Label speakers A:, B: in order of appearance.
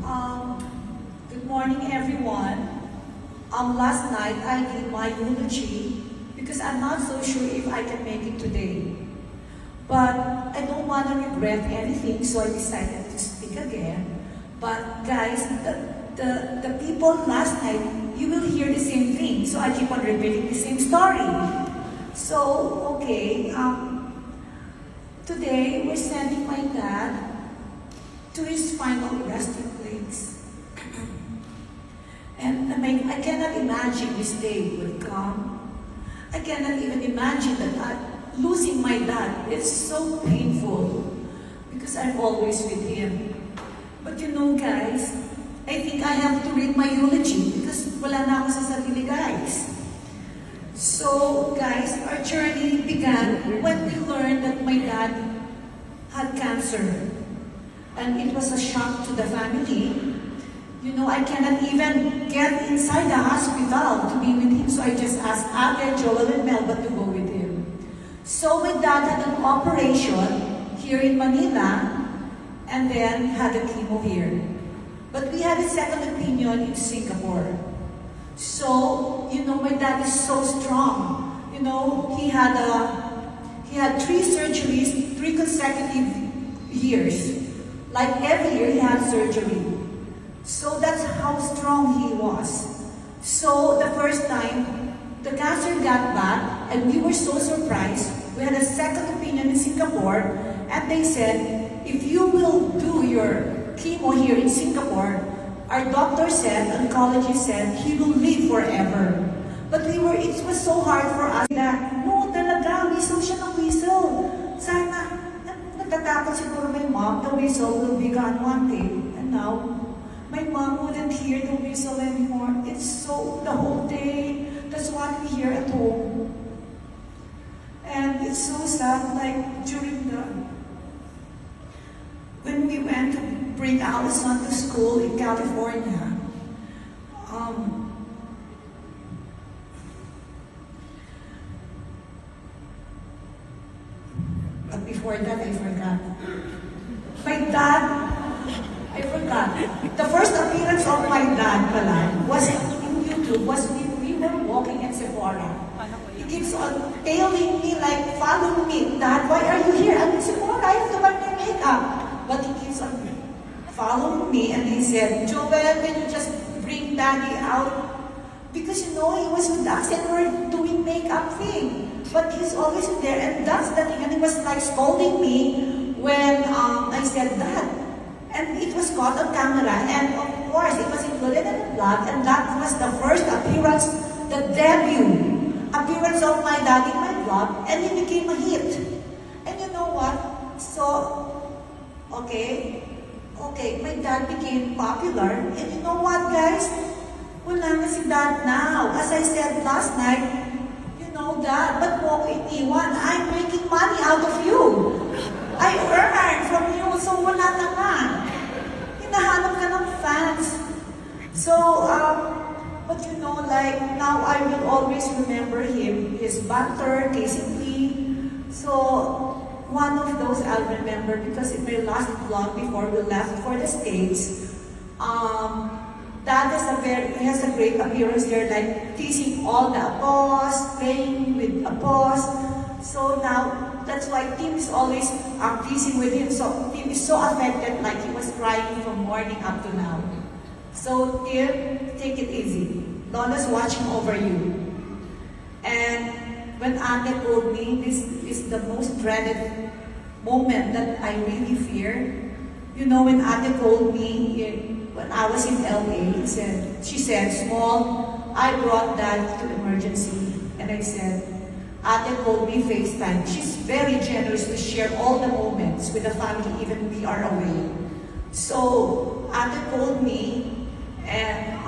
A: Um, Good morning, everyone. Last night I did my eulogy because I'm not so sure if I can make it today. But I don't want to regret anything, so I decided to speak again. But guys, the people last night, you will hear the same thing, so I keep on repeating the same story. So, okay, today we're sending my dad to his final resting place. And I cannot imagine this day would come. I cannot even imagine that losing my dad. It's so painful because I'm always with him. But you know, guys, I think I have to read my eulogy because wala na ako sa sarili, guys. So, guys, our journey began when we learned that my dad had cancer. And it was a shock to the family. You know, I cannot even get inside the hospital to be with him, so I just asked Ate, Joel, and Melba to go with him. So my dad had an operation here in Manila, and then had a chemo here. But we had a second opinion in Singapore. So, you know, my dad is so strong. You know, he had 3 surgeries, 3 consecutive years. Like every year he had surgery. So that's how strong he was. So the first time, the cancer got bad, and we were so surprised. We had a second opinion in Singapore, and they said, if you will do your chemo here in Singapore, our doctor said, oncologist said, he will live forever. But it was so hard for us that, no, talaga, whistle siya ng whistle. Sana, natatakot siguro my mom, the whistle will be gone one day. And now, my mom wouldn't hear the whistle anymore. It's so, the whole day, that's what we hear at home. And it's so sad, like when we went to bring our son to school in California, but before that, I forgot. My dad, I forgot. The first appearance of my dad pala was in YouTube, was when we were walking at Sephora. He keeps on tailing me like, follow me. Dad, why are you here? I'm in Sephora, I have to buy my makeup. But he keeps on following me, and he said, Joel, can you just bring Daddy out? Because you know, he was with us and we're doing makeup thing. But he's always there, and that's the thing. And he was like scolding me when I said that. And it was caught on camera, and of course, it was included in the vlog, and that was the first appearance, the debut appearance of my dad in my vlog, and it became a hit. And you know what? So, okay, my dad became popular, and you know what, guys? Wala na si dad now. As I said last night, you know that, but mo ko iniwan, I'm making money out of you. I earn from you, so wala na nga. Hinahanap ka ng fans. So, but you know, like, now I will always remember him, his banter, kissing me. So, one of those I'll remember because in my last vlog before we left for the States, Dad has a great appearance there, like teasing all the Apos, playing with Apos. So now, that's why Tim is always teasing with him. So Tim is so affected, like he was crying from morning up to now. So Tim, take it easy. Lola's watching over you. And when Ate told me this is the most dreaded moment that I really fear, you know, when Ate told me when I was in LA, she said, Small, I brought Dad to emergency. And I said, Ate told me FaceTime. She's very generous to share all the moments with the family, even we are away. So, Ate told me, and